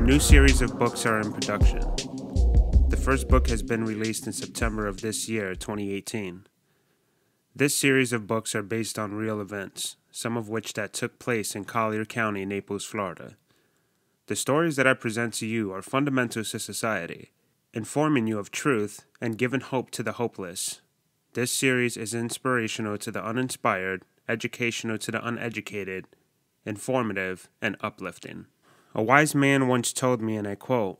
new series of books are in production. The first book has been released in September of this year, 2018. This series of books are based on real events, some of which that took place in Collier County, Naples, Florida. The stories that I present to you are fundamental to society, informing you of truth and giving hope to the hopeless. This series is inspirational to the uninspired, educational to the uneducated, informative, and uplifting. A wise man once told me, and I quote,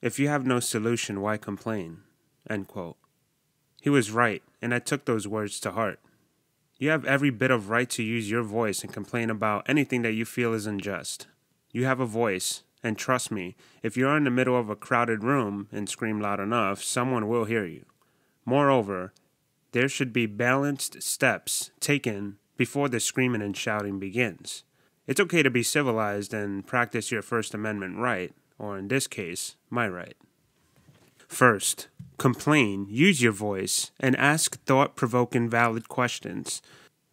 "If you have no solution, why complain?" End quote. He was right, and I took those words to heart. You have every bit of right to use your voice and complain about anything that you feel is unjust. You have a voice, and trust me, if you're in the middle of a crowded room and scream loud enough, someone will hear you. Moreover, there should be balanced steps taken before the screaming and shouting begins. It's okay to be civilized and practice your First Amendment right, or in this case, my right. First, complain, use your voice, and ask thought-provoking valid questions.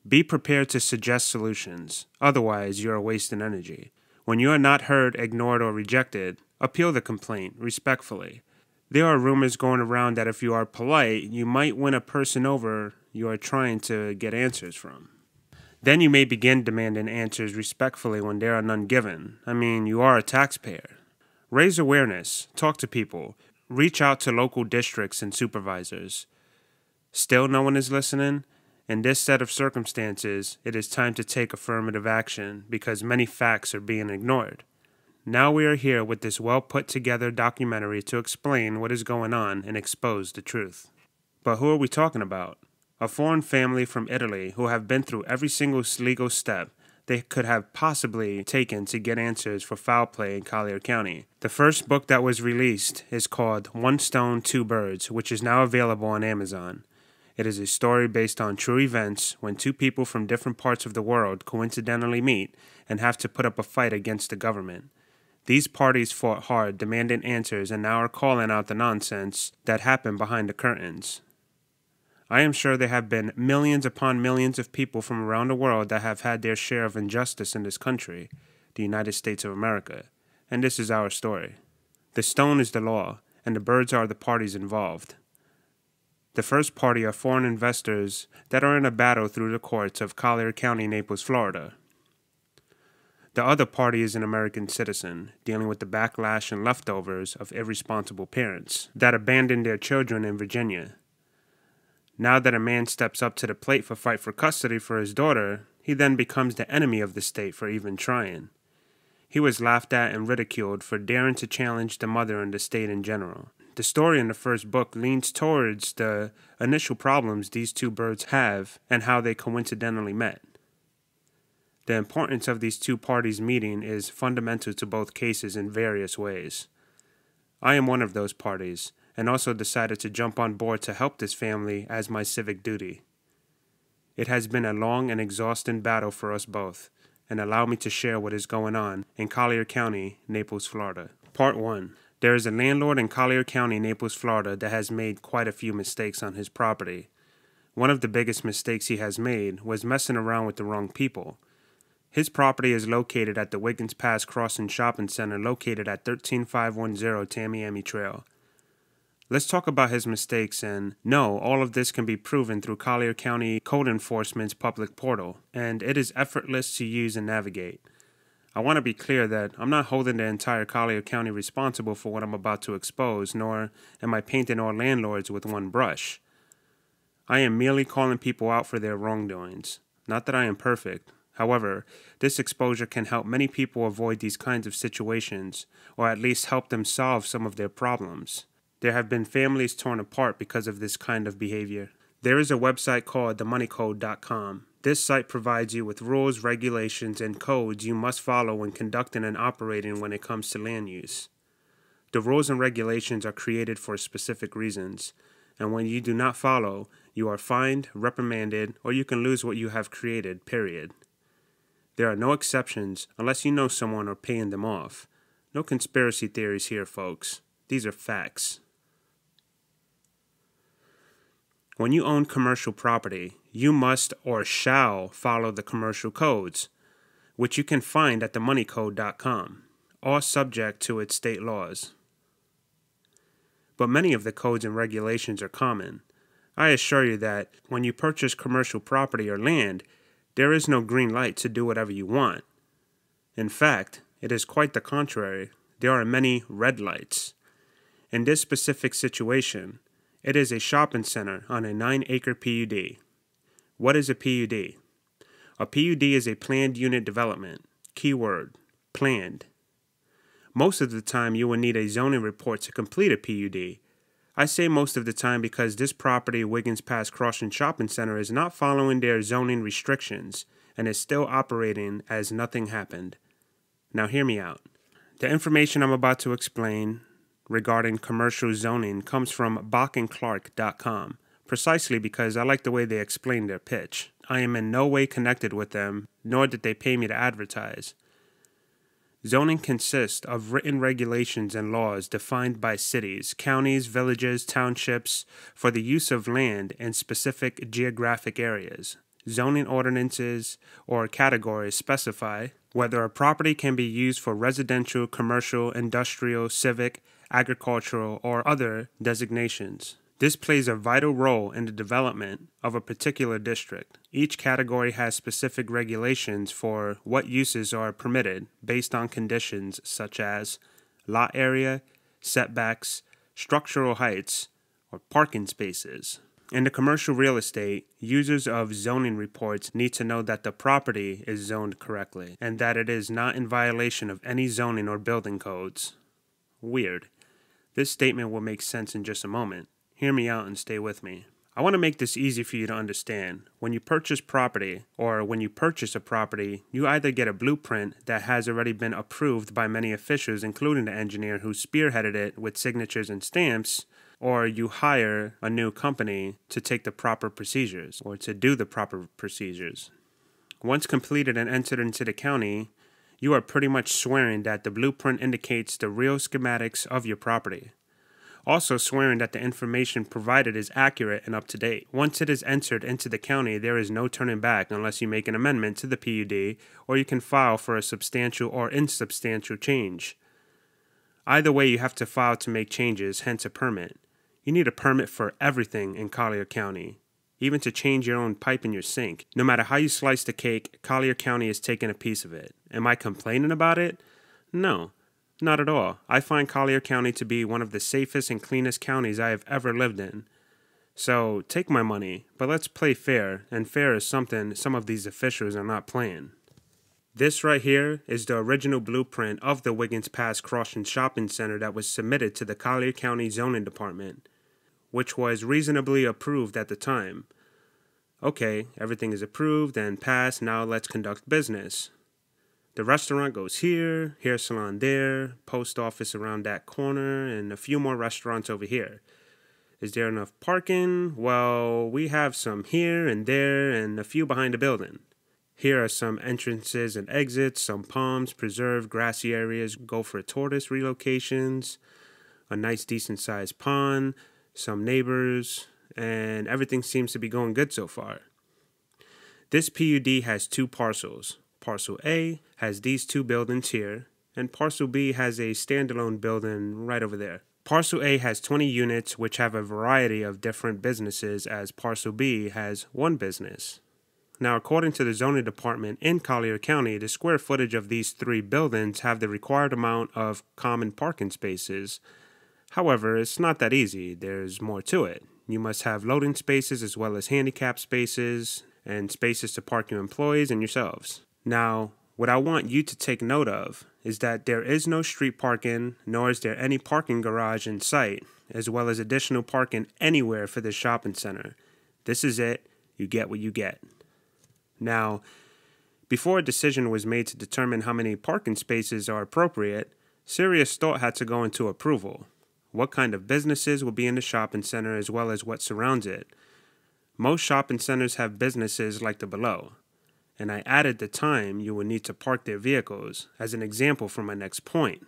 Be prepared to suggest solutions, otherwise you are wasting energy. When you are not heard, ignored, or rejected, appeal the complaint respectfully. There are rumors going around that if you are polite, you might win a person over you are trying to get answers from. Then you may begin demanding answers respectfully when there are none given. You are a taxpayer. Raise awareness, talk to people, reach out to local districts and supervisors. Still no one is listening? In this set of circumstances, it is time to take affirmative action because many facts are being ignored. Now we are here with this well-put-together documentary to explain what is going on and expose the truth. But who are we talking about? A foreign family from Italy who have been through every single legal step they could have possibly taken to get answers for foul play in Collier County. The first book that was released is called One Stone, Two Birds, which is now available on Amazon. It is a story based on true events when two people from different parts of the world coincidentally meet and have to put up a fight against the government. These parties fought hard, demanding answers, and now are calling out the nonsense that happened behind the curtains. I am sure there have been millions upon millions of people from around the world that have had their share of injustice in this country, the United States of America, and this is our story. The stone is the law, and the birds are the parties involved. The first party are foreign investors that are in a battle through the courts of Collier County, Naples, Florida. The other party is an American citizen, dealing with the backlash and leftovers of irresponsible parents that abandoned their children in Virginia. Now that a man steps up to the plate for fight for custody for his daughter, he then becomes the enemy of the state for even trying. He was laughed at and ridiculed for daring to challenge the mother and the state in general. The story in the first book leans towards the initial problems these two birds have and how they coincidentally met. The importance of these two parties meeting is fundamental to both cases in various ways. I am one of those parties, and also decided to jump on board to help this family as my civic duty. It has been a long and exhausting battle for us both, and allow me to share what is going on in Collier County, Naples, Florida. Part 1. There is a landlord in Collier County, Naples, Florida that has made quite a few mistakes on his property. One of the biggest mistakes he has made was messing around with the wrong people. His property is located at the Wiggins Pass Crossing Shopping Center located at 13510 Tamiami Trail. Let's talk about his mistakes, and no, all of this can be proven through Collier County Code Enforcement's public portal, and it is effortless to use and navigate. I want to be clear that I'm not holding the entire Collier County responsible for what I'm about to expose, nor am I painting all landlords with one brush. I am merely calling people out for their wrongdoings. Not that I am perfect. However, this exposure can help many people avoid these kinds of situations, or at least help them solve some of their problems. There have been families torn apart because of this kind of behavior. There is a website called themoneycode.com. This site provides you with rules, regulations, and codes you must follow when conducting and operating when it comes to land use. The rules and regulations are created for specific reasons, and when you do not follow, you are fined, reprimanded, or you can lose what you have created, period. There are no exceptions unless you know someone or paying them off. No conspiracy theories here, folks. These are facts. When you own commercial property, you must or shall follow the commercial codes, which you can find at themoneycode.com. all subject to its state laws. But many of the codes and regulations are common. I assure you that when you purchase commercial property or land, there is no green light to do whatever you want. In fact, it is quite the contrary. There are many red lights. In this specific situation, it is a shopping center on a 9-acre PUD. What is a PUD? A PUD is a planned unit development. Keyword, planned. Most of the time, you will need a zoning report to complete a PUD. I say most of the time because this property, Wiggins Pass Crossing Shopping Center, is not following their zoning restrictions and is still operating as nothing happened. Now hear me out. The information I'm about to explain regarding commercial zoning comes from bachandclark.com, precisely because I like the way they explain their pitch. I am in no way connected with them, nor did they pay me to advertise. Zoning consists of written regulations and laws defined by cities, counties, villages, townships for the use of land in specific geographic areas. Zoning ordinances or categories specify whether a property can be used for residential, commercial, industrial, civic, agricultural, or other designations. This plays a vital role in the development of a particular district. Each category has specific regulations for what uses are permitted based on conditions such as lot area, setbacks, structural heights, or parking spaces. In the commercial real estate, users of zoning reports need to know that the property is zoned correctly and that it is not in violation of any zoning or building codes. Weird. This statement will make sense in just a moment. Hear me out and stay with me. I want to make this easy for you to understand. When you purchase property, or when you purchase a property, you either get a blueprint that has already been approved by many officials, including the engineer who spearheaded it with signatures and stamps, or you hire a new company to take the proper procedures, or to do the proper procedures. Once completed and entered into the county, you are pretty much swearing that the blueprint indicates the real schematics of your property. Also swearing that the information provided is accurate and up to date. Once it is entered into the county, there is no turning back unless you make an amendment to the PUD, or you can file for a substantial or insubstantial change. Either way, you have to file to make changes, hence a permit. You need a permit for everything in Collier County, even to change your own pipe in your sink. No matter how you slice the cake, Collier County is taking a piece of it. Am I complaining about it? No. Not at all. I find Collier County to be one of the safest and cleanest counties I have ever lived in. So, take my money, but let's play fair, and fair is something some of these officials are not playing. This right here is the original blueprint of the Wiggins Pass Crossing Shopping Center that was submitted to the Collier County Zoning Department, which was reasonably approved at the time. Okay, everything is approved and passed, now let's conduct business. The restaurant goes here, hair salon there, post office around that corner, and a few more restaurants over here. Is there enough parking? Well, we have some here and there, and a few behind the building. Here are some entrances and exits, some palms, preserved grassy areas, Gopher tortoise relocations, a nice decent-sized pond, some neighbors, and everything seems to be going good so far. This PUD has 2 parcels. Parcel A has these 2 buildings here, and Parcel B has a standalone building right over there. Parcel A has 20 units, which have a variety of different businesses, as Parcel B has 1 business. Now, according to the zoning department in Collier County, the square footage of these 3 buildings have the required amount of common parking spaces. However, it's not that easy. There's more to it. You must have loading spaces as well as handicap spaces and spaces to park your employees and yourselves. Now, what I want you to take note of is that there is no street parking, nor is there any parking garage in sight, as well as additional parking anywhere for this shopping center. This is it. You get what you get. Now, before a decision was made to determine how many parking spaces are appropriate, serious thought had to go into approval. What kind of businesses will be in the shopping center as well as what surrounds it. Most shopping centers have businesses like the below. And I added the time you will need to park their vehicles as an example for my next point.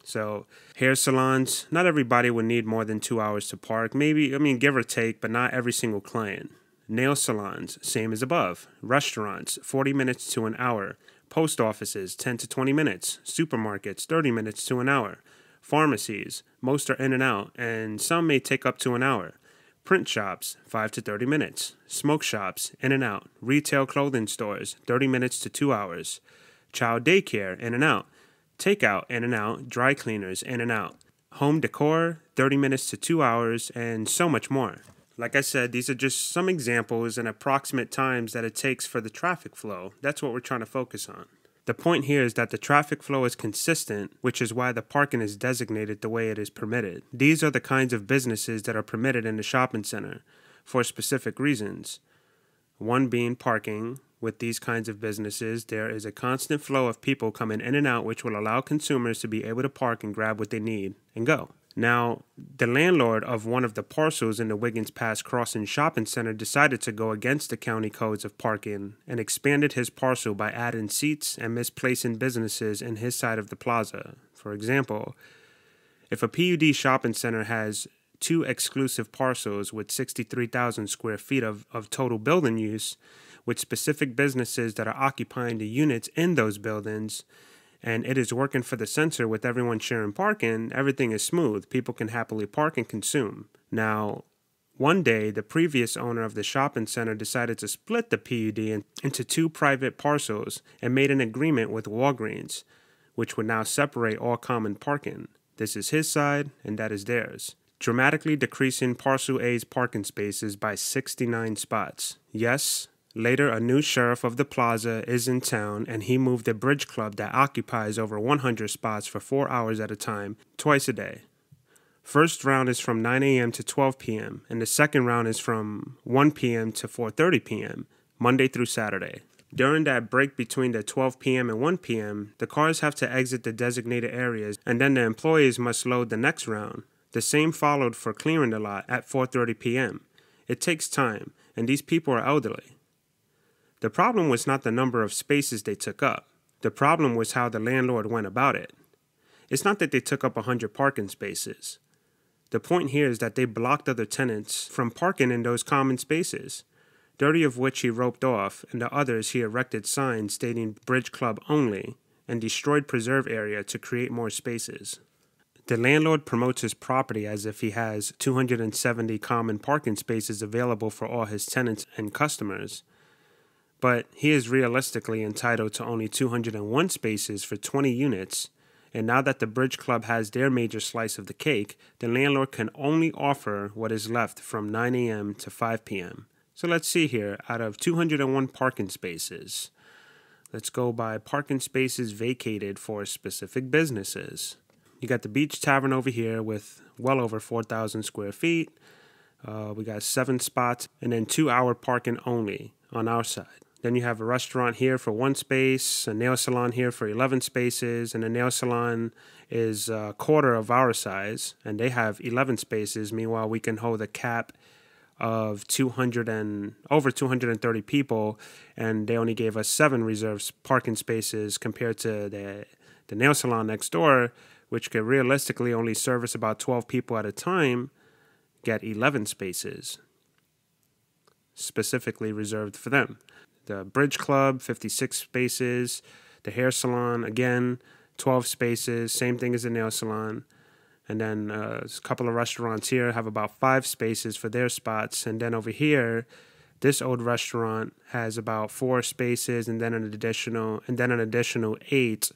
So, hair salons, not everybody will need more than 2 hours to park. Maybe, give or take, but not every single client. Nail salons, same as above. Restaurants, 40 minutes to an hour. Post offices, 10 to 20 minutes. Supermarkets, 30 minutes to an hour. Pharmacies, most are in and out, and some may take up to an hour. Print shops, 5 to 30 minutes. Smoke shops, in and out. Retail clothing stores, 30 minutes to 2 hours. Child daycare, in and out. Takeout, in and out. Dry cleaners, in and out. Home decor, 30 minutes to 2 hours, and so much more. Like I said, these are just some examples and approximate times that it takes for the traffic flow. That's what we're trying to focus on. The point here is that the traffic flow is consistent, which is why the parking is designated the way it is permitted. These are the kinds of businesses that are permitted in the shopping center for specific reasons. One being parking. With these kinds of businesses, there is a constant flow of people coming in and out, which will allow consumers to be able to park and grab what they need and go. Now, the landlord of one of the parcels in the Wiggins Pass Crossing Shopping Center decided to go against the county codes of parking and expanded his parcel by adding seats and misplacing businesses in his side of the plaza. For example, if a PUD shopping center has 2 exclusive parcels with 63,000 square feet of total building use, with specific businesses that are occupying the units in those buildings, and it is working for the center with everyone sharing parking, everything is smooth. People can happily park and consume. Now, one day, the previous owner of the shopping center decided to split the PUD into 2 private parcels and made an agreement with Walgreens, which would now separate all common parking. This is his side, and that is theirs, dramatically decreasing Parcel A's parking spaces by 69 spots. Yes, later, a new sheriff of the plaza is in town, and he moved a bridge club that occupies over 100 spots for 4 hours at a time, twice a day. First round is from 9 a.m. to 12 p.m., and the second round is from 1 p.m. to 4:30 p.m., Monday through Saturday. During that break between the 12 p.m. and 1 p.m., the cars have to exit the designated areas, and then the employees must load the next round. The same followed for clearing the lot at 4:30 p.m. It takes time, and these people are elderly. The problem was not the number of spaces they took up. The problem was how the landlord went about it. It's not that they took up 100 parking spaces. The point here is that they blocked other tenants from parking in those common spaces, 30 of which he roped off, and the others he erected signs stating Bridge Club only, and destroyed preserve area to create more spaces. The landlord promotes his property as if he has 270 common parking spaces available for all his tenants and customers, but he is realistically entitled to only 201 spaces for 20 units, and now that the Bridge Club has their major slice of the cake, the landlord can only offer what is left from 9 a.m. to 5 p.m. So let's see here, out of 201 parking spaces, let's go by parking spaces vacated for specific businesses. You got the Beach Tavern over here with well over 4,000 square feet. We got 7 spots, and then 2-hour parking only on our side. Then you have a restaurant here for 1 space, a nail salon here for 11 spaces, and the nail salon is a quarter of our size, and they have 11 spaces. Meanwhile, we can hold a cap of over 230 people, and they only gave us 7 reserved parking spaces compared to the nail salon next door, which could realistically only service about 12 people at a time, get 11 spaces specifically reserved for them. The Bridge Club, 56 spaces. The hair salon, again, 12 spaces. Same thing as the nail salon. And then a couple of restaurants here have about 5 spaces for their spots. And then over here, this old restaurant has about 4 spaces and then an additional 8.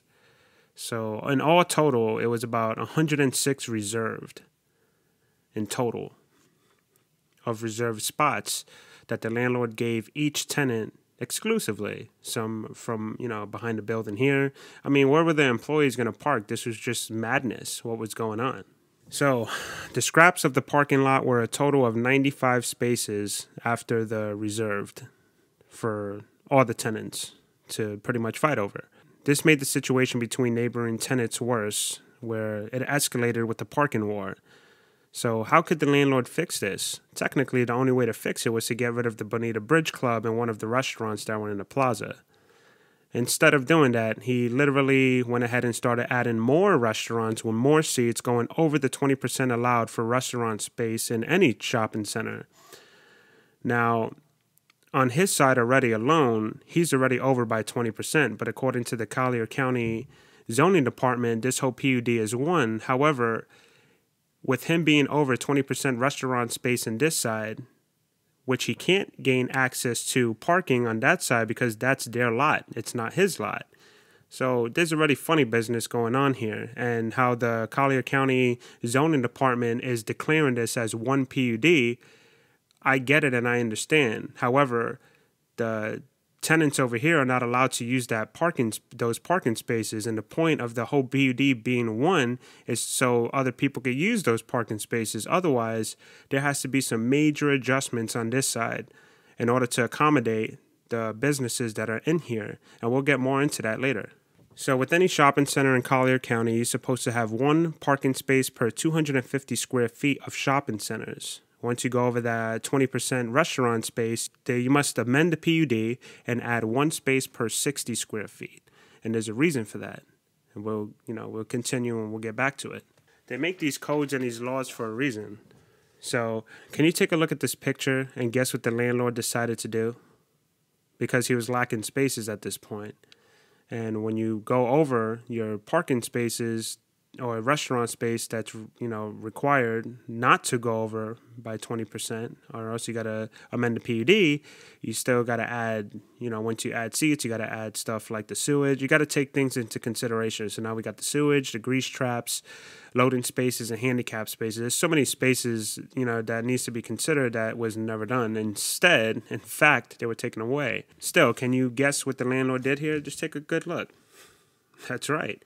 So in all total, it was about 106 reserved in total of reserved spots that the landlord gave each tenant exclusively. Some from, behind the building here. I mean, where were the employees going to park? This was just madness, what was going on. So the scraps of the parking lot were a total of 95 spaces after the reserved for all the tenants to pretty much fight over. This made the situation between neighboring tenants worse, where it escalated with the parking war. So how could the landlord fix this? Technically, the only way to fix it was to get rid of the Bonita Bridge Club and one of the restaurants that were in the plaza. Instead of doing that, he literally went ahead and started adding more restaurants with more seats, going over the 20% allowed for restaurant space in any shopping center. Now, On his side already alone, he's already over by 20%, but according to the Collier County zoning department, this whole PUD is 1. However, with him being over 20% restaurant space in this side, which he can't gain access to parking on that side because that's their lot. It's not his lot. So there's already funny business going on here, and how the Collier County zoning department is declaring this as 1 PUD, I get it and I understand. However, the tenants over here are not allowed to use those parking spaces, and the point of the whole PUD being 1 is so other people could use those parking spaces. Otherwise, there has to be some major adjustments on this side in order to accommodate the businesses that are in here, and we'll get more into that later. So with any shopping center in Collier County, you're supposed to have 1 parking space per 250 square feet of shopping centers. Once you go over that 20% restaurant space, you must amend the PUD and add 1 space per 60 square feet. And there's a reason for that. And we'll continue and we'll get back to it. They make these codes and these laws for a reason. So can you take a look at this picture and guess what the landlord decided to do? Because he was lacking spaces at this point. And when you go over your parking spaces or a restaurant space that's required not to go over by 20%, or else you got to amend the PUD, you still got to add, once you add seats, you got to add stuff like the sewage. You got to take things into consideration. So now we got the sewage, the grease traps, loading spaces, and handicap spaces. There's so many spaces, that needs to be considered that was never done. Instead, in fact, they were taken away. Still, can you guess what the landlord did here? Just take a good look. That's right.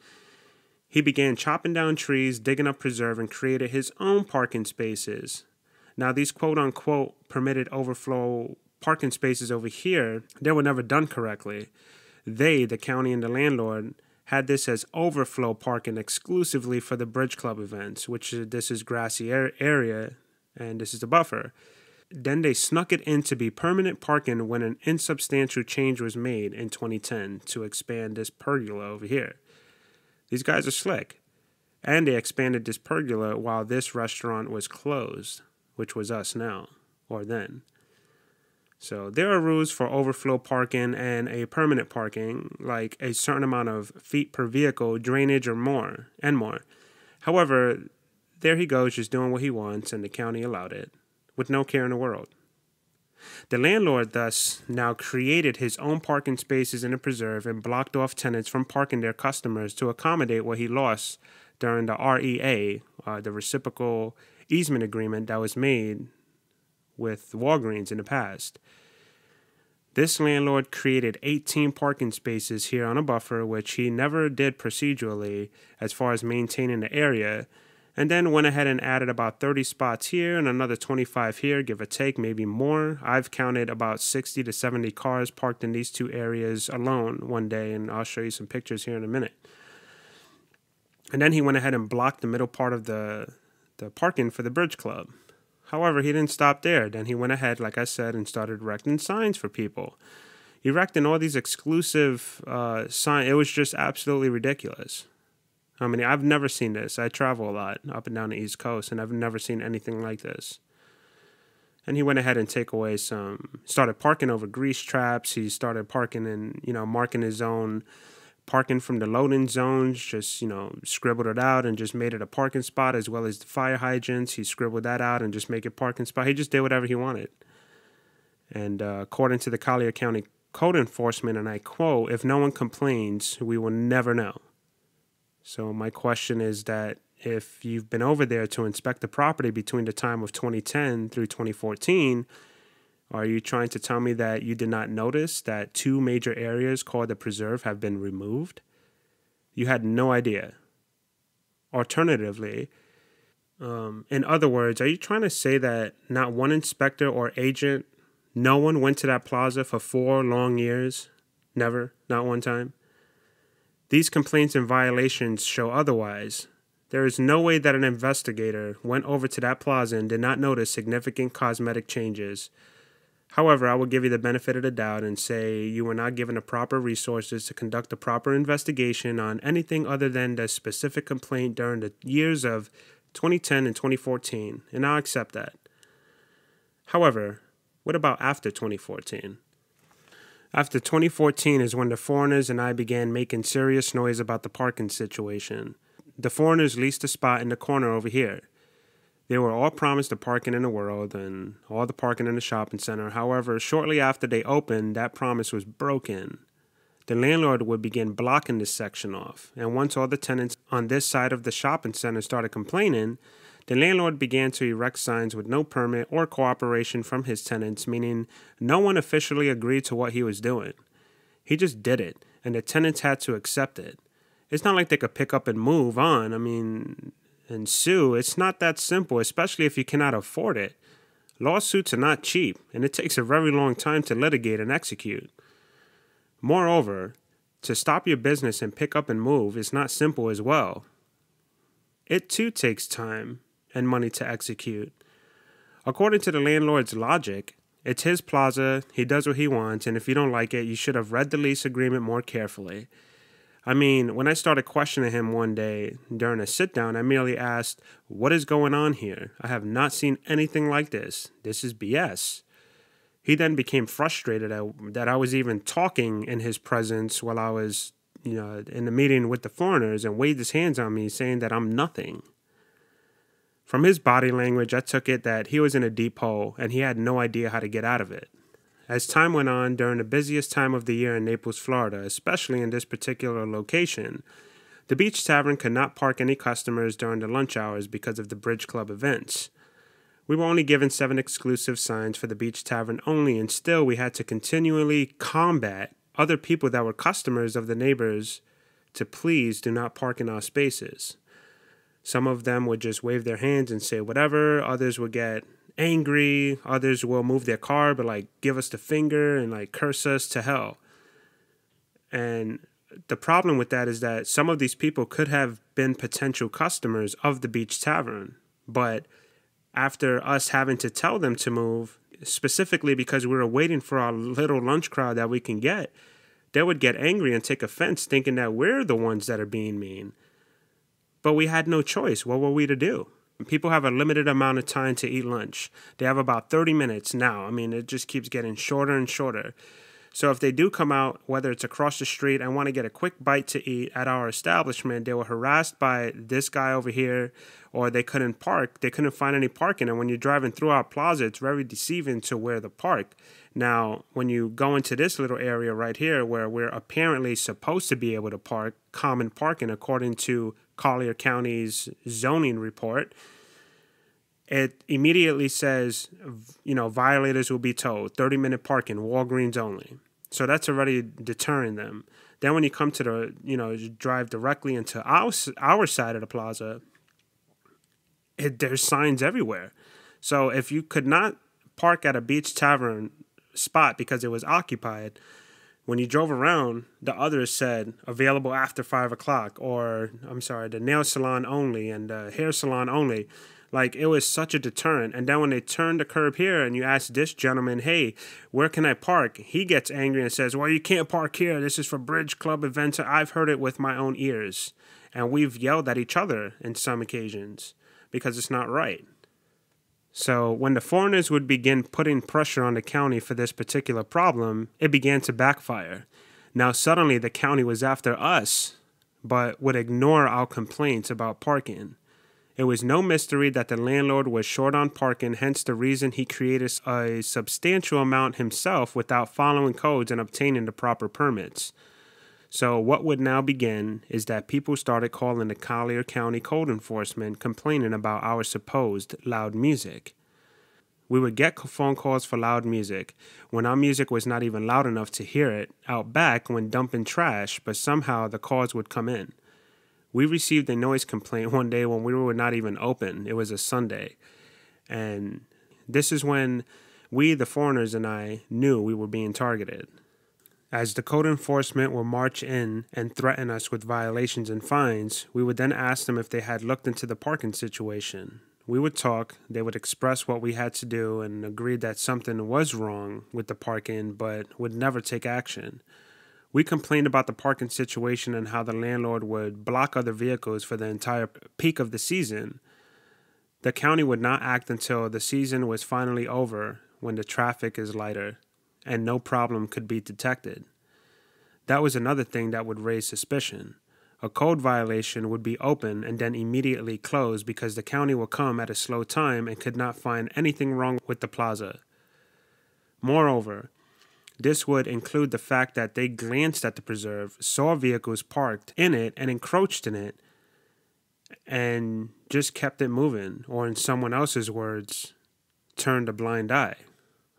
He began chopping down trees, digging up preserve, and created his own parking spaces. Now, these quote-unquote permitted overflow parking spaces over here, they were never done correctly. They, the county and the landlord, had this as overflow parking exclusively for the Bridge Club events, which this is grassy area, and this is the buffer. Then they snuck it in to be permanent parking when an insubstantial change was made in 2010 to expand this pergola over here. These guys are slick. And they expanded this pergola while this restaurant was closed, which was us now, or then. So there are rules for overflow parking and a permanent parking, like a certain amount of feet per vehicle, drainage, or more. However, there he goes just doing what he wants, and the county allowed it, with no care in the world. The landlord thus now created his own parking spaces in the preserve and blocked off tenants from parking their customers to accommodate what he lost during the REA, the reciprocal easement agreement that was made with Walgreens in the past. This landlord created 18 parking spaces here on a buffer, which he never did procedurally as far as maintaining the area, and then went ahead and added about 30 spots here and another 25 here, give or take, maybe more. I've counted about 60 to 70 cars parked in these 2 areas alone one day, and I'll show you some pictures here in a minute. And then he went ahead and blocked the middle part of the parking for the Bridge Club. However, he didn't stop there. Then he went ahead, like I said, and started erecting signs for people. Erecting all these exclusive signs. It was just absolutely ridiculous. I mean, I've never seen this. I travel a lot up and down the East Coast, and I've never seen anything like this. And he went ahead and started parking over grease traps. He started parking and, marking his own parking from the loading zones, just, scribbled it out and just made it a parking spot, as well as the fire hydrants. He scribbled that out and just make it parking spot. He just did whatever he wanted. And according to the Collier County Code Enforcement, and I quote, "If no one complains, we will never know." So my question is that if you've been over there to inspect the property between the time of 2010 through 2014, are you trying to tell me that you did not notice that 2 major areas called the preserve have been removed? You had no idea. Alternatively, in other words, are you trying to say that not one inspector or agent, no one went to that plaza for 4 long years? Never, not one time? These complaints and violations show otherwise. There is no way that an investigator went over to that plaza and did not notice significant cosmetic changes. However, I will give you the benefit of the doubt and say you were not given the proper resources to conduct a proper investigation on anything other than the specific complaint during the years of 2010 and 2014, and I'll accept that. However, What about after 2014? After 2014 is when the foreigners and I began making serious noise about the parking situation. The foreigners leased a spot in the corner over here. They were all promised the parking in the world and all the parking in the shopping center. However, shortly after they opened, that promise was broken. The landlord would begin blocking this section off, and once all the tenants on this side of the shopping center started complaining, the landlord began to erect signs with no permit or cooperation from his tenants, meaning no one officially agreed to what he was doing. He just did it, and the tenants had to accept it. It's not like they could pick up and move on, and sue. It's not that simple, especially if you cannot afford it. Lawsuits are not cheap, and it takes a very long time to litigate and execute. Moreover, to stop your business and pick up and move is not simple as well. It too takes time and money to execute. According to the landlord's logic, it's his plaza, he does what he wants, and if you don't like it, you should have read the lease agreement more carefully. When I started questioning him one day during a sit-down, I merely asked, "What is going on here? I have not seen anything like this. This is BS." He then became frustrated that I was even talking in his presence while I was, in the meeting with the foreigners, and waved his hands on me saying that I'm nothing. From his body language, I took it that he was in a deep hole and he had no idea how to get out of it. As time went on, during the busiest time of the year in Naples, Florida, especially in this particular location, the Beach Tavern could not park any customers during the lunch hours because of the Bridge Club events. We were only given 7 exclusive signs for the Beach Tavern only, and still we had to continually combat other people that were customers of the neighbors to please do not park in our spaces. Some of them would just wave their hands and say whatever. Others would get angry. Others will move their car but give us the finger and curse us to hell. And the problem with that is that some of these people could have been potential customers of the Beach Tavern, but after us having to tell them to move, specifically because we were waiting for our little lunch crowd that we can get, they would get angry and take offense thinking that we're the ones that are being mean. But we had no choice. What were we to do? People have a limited amount of time to eat lunch. They have about 30 minutes now. It just keeps getting shorter and shorter. So if they do come out, whether it's across the street and want to get a quick bite to eat at our establishment, they were harassed by this guy over here, or they couldn't park. They couldn't find any parking. And when you're driving through our plaza, it's very deceiving to where to park. Now, when you go into this little area right here where we're apparently supposed to be able to park, common parking according to Collier County's zoning report, it immediately says, violators will be towed, 30-minute parking, Walgreens only. So that's already deterring them. Then when you come to drive directly into our side of the plaza, there's signs everywhere. So if you could not park at a Beach Tavern spot because it was occupied, when you drove around, the others said available after 5 o'clock, or the nail salon only and the hair salon only. It was such a deterrent. And then when they turned the curb here and you ask this gentleman, "Hey, where can I park?" he gets angry and says, "Well, you can't park here. This is for Bridge Club events." I've heard it with my own ears. And we've yelled at each other in some occasions because it's not right. So when the foreigners would begin putting pressure on the county for this particular problem, it began to backfire. Now suddenly the county was after us, but would ignore our complaints about parking. It was no mystery that the landlord was short on parking, hence the reason he created a substantial amount himself without following codes and obtaining the proper permits. So what would now begin is that people started calling the Collier County Code Enforcement complaining about our supposed loud music. We would get phone calls for loud music when our music was not even loud enough to hear it out back when dumping trash, but somehow the calls would come in. We received a noise complaint one day when we were not even open. It was a Sunday. And this is when we, the foreigners, and I knew we were being targeted. As the code enforcement will march in and threaten us with violations and fines, we would then ask them if they had looked into the parking situation. We would talk, they would express what we had to do and agreed that something was wrong with the parking, but would never take action. We complained about the parking situation and how the landlord would block other vehicles for the entire peak of the season. The county would not act until the season was finally over, when the traffic is lighter and no problem could be detected. That was another thing that would raise suspicion. A code violation would be open and then immediately closed because the county will come at a slow time and could not find anything wrong with the plaza. Moreover, this would include the fact that they glanced at the preserve, saw vehicles parked in it and encroached in it, and just kept it moving, or in someone else's words, turned a blind eye.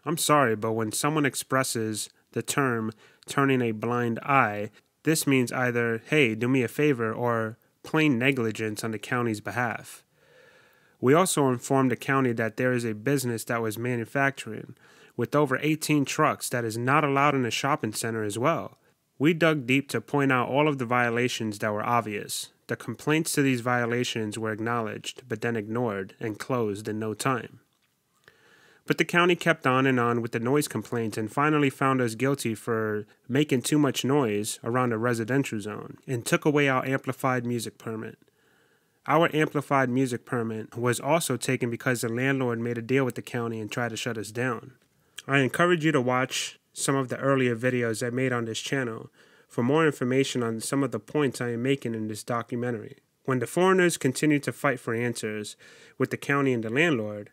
I'm sorry, but when someone expresses the term turning a blind eye, this means either, hey, do me a favor, or plain negligence on the county's behalf. We also informed the county that there is a business that was manufacturing with over 18 trucks that is not allowed in a shopping center as well. We dug deep to point out all of the violations that were obvious. The complaints to these violations were acknowledged, but then ignored and closed in no time. But the county kept on with the noise complaints and finally found us guilty for making too much noise around a residential zone and took away our amplified music permit. Our amplified music permit was also taken because the landlord made a deal with the county and tried to shut us down. I encourage you to watch some of the earlier videos I made on this channel for more information on some of the points I am making in this documentary. When the foreigners continued to fight for answers with the county and the landlord,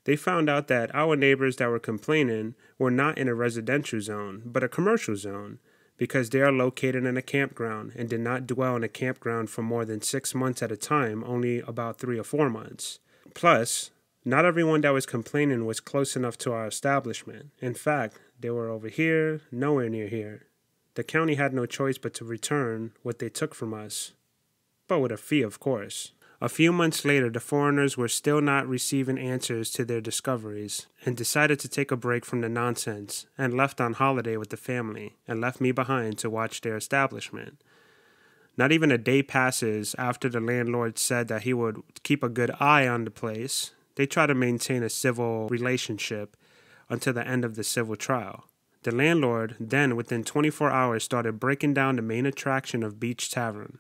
they found out that our neighbors that were complaining were not in a residential zone, but a commercial zone, because they are located in a campground and did not dwell in a campground for more than 6 months at a time, only about 3 or 4 months. Plus, not everyone that was complaining was close enough to our establishment. In fact, they were over here, nowhere near here. The county had no choice but to return what they took from us, but with a fee, of course. A few months later, the foreigners were still not receiving answers to their discoveries and decided to take a break from the nonsense and left on holiday with the family and left me behind to watch their establishment. Not even a day passes after the landlord said that he would keep a good eye on the place. They try to maintain a civil relationship until the end of the civil trial. The landlord then, within 24 hours, started breaking down the main attraction of Beach Tavern,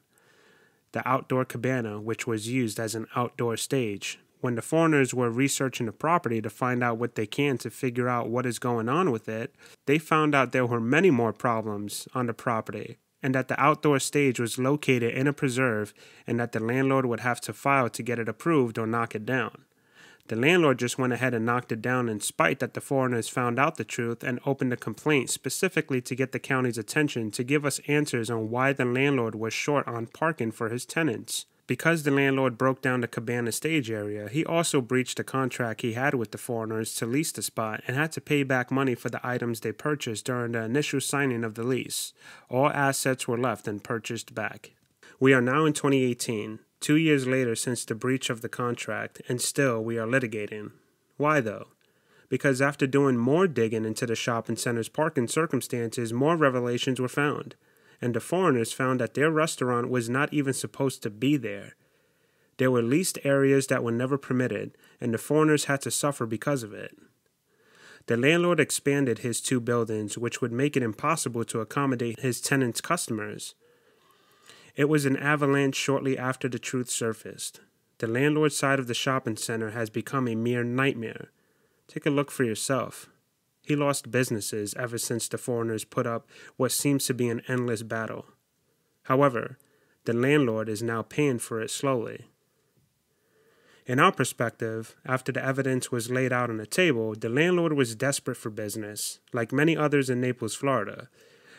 the outdoor cabana, which was used as an outdoor stage. When the foreigners were researching the property to find out what they can to figure out what is going on with it, they found out there were many more problems on the property, and that the outdoor stage was located in a preserve, and that the landlord would have to file to get it approved or knock it down. The landlord just went ahead and knocked it down in spite that the foreigners found out the truth and opened a complaint specifically to get the county's attention to give us answers on why the landlord was short on parking for his tenants. Because the landlord broke down the cabana stage area, he also breached the contract he had with the foreigners to lease the spot and had to pay back money for the items they purchased during the initial signing of the lease. All assets were left and purchased back. We are now in 2018. 2 years later since the breach of the contract, and still we are litigating. Why though? Because after doing more digging into the shopping center's parking circumstances, more revelations were found, and the foreigners found that their restaurant was not even supposed to be there. There were leased areas that were never permitted, and the foreigners had to suffer because of it. The landlord expanded his 2 buildings, which would make it impossible to accommodate his tenants' customers. It was an avalanche shortly after the truth surfaced. The landlord's side of the shopping center has become a mere nightmare. Take a look for yourself. He lost businesses ever since the foreigners put up what seems to be an endless battle. However, the landlord is now paying for it slowly. In our perspective, after the evidence was laid out on the table, the landlord was desperate for business, like many others in Naples, Florida.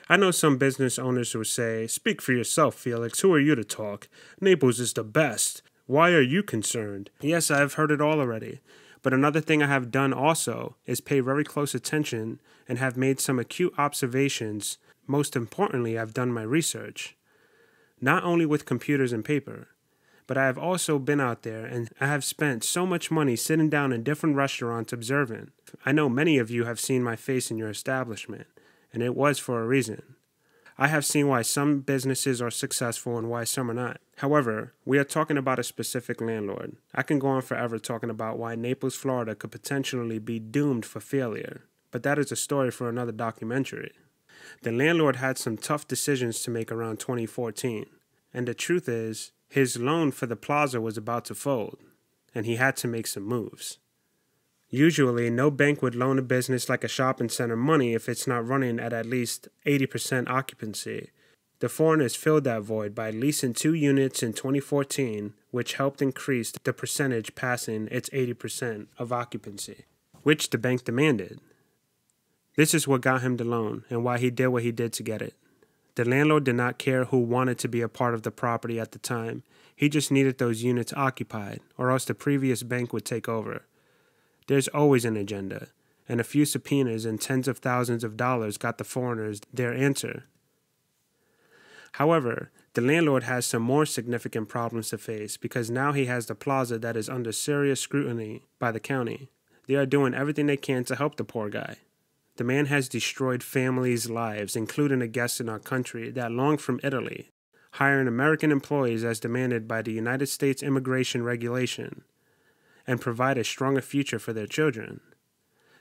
I know some business owners will say, "Speak for yourself, Felix. Who are you to talk? Naples is the best. Why are you concerned?" Yes, I've heard it all already. But another thing I have done also is pay very close attention and have made some acute observations. Most importantly, I've done my research. Not only with computers and paper, but I have also been out there and I have spent so much money sitting down in different restaurants observing. I know many of you have seen my face in your establishment, and it was for a reason. I have seen why some businesses are successful and why some are not. However, we are talking about a specific landlord. I can go on forever talking about why Naples, Florida could potentially be doomed for failure, but that is a story for another documentary. The landlord had some tough decisions to make around 2014, and the truth is, his loan for the plaza was about to fold, and he had to make some moves. Usually, no bank would loan a business like a shopping center money if it's not running at least 80% occupancy. The foreigners filled that void by leasing 2 units in 2014, which helped increase the percentage passing its 80% of occupancy, which the bank demanded. This is what got him the loan and why he did what he did to get it. The landlord did not care who wanted to be a part of the property at the time. He just needed those units occupied, or else the previous bank would take over. There's always an agenda, and a few subpoenas and tens of thousands of dollars got the foreigners their answer. However, the landlord has some more significant problems to face because now he has the plaza that is under serious scrutiny by the county. They are doing everything they can to help the poor guy. The man has destroyed families' lives, including a guest in our country that longed from Italy, hiring American employees as demanded by the United States immigration regulation, and provide a stronger future for their children.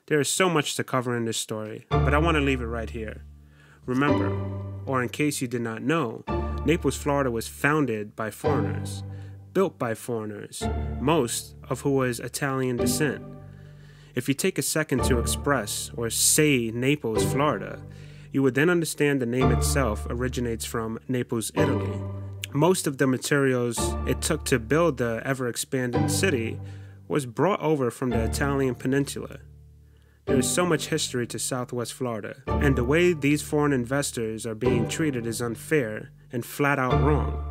There is so much to cover in this story, but I want to leave it right here. Remember, or in case you did not know, Naples, Florida was founded by foreigners, built by foreigners, most of who was Italian descent. If you take a second to express or say Naples, Florida, you would then understand the name itself originates from Naples, Italy. Most of the materials it took to build the ever-expanding city was brought over from the Italian peninsula. There is so much history to Southwest Florida, and the way these foreign investors are being treated is unfair and flat out wrong.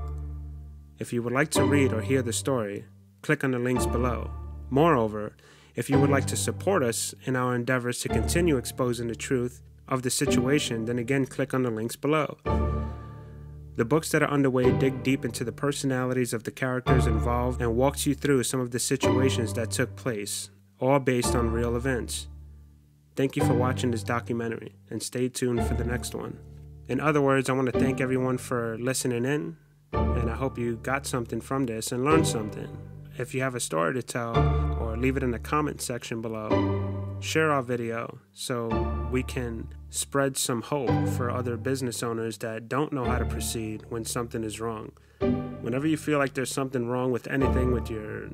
If you would like to read or hear the story, click on the links below. Moreover, if you would like to support us in our endeavors to continue exposing the truth of the situation, then again click on the links below. The books that are underway dig deep into the personalities of the characters involved and walks you through some of the situations that took place, all based on real events. Thank you for watching this documentary, and stay tuned for the next one. In other words, I want to thank everyone for listening in, and I hope you got something from this and learned something. If you have a story to tell, or leave it in the comment section below. Share our video so we can spread some hope for other business owners that don't know how to proceed when something is wrong. Whenever you feel like there's something wrong with anything, with your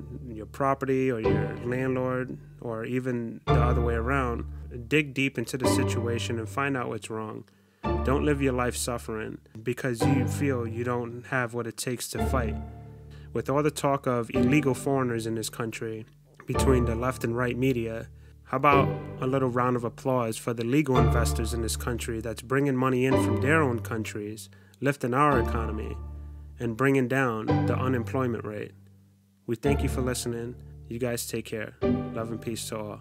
property or your landlord, or even the other way around, dig deep into the situation and find out what's wrong. Don't live your life suffering because you feel you don't have what it takes to fight. With all the talk of illegal foreigners in this country, between the left and right media, how about a little round of applause for the legal investors in this country that's bringing money in from their own countries, lifting our economy, and bringing down the unemployment rate. We thank you for listening. You guys take care. Love and peace to all.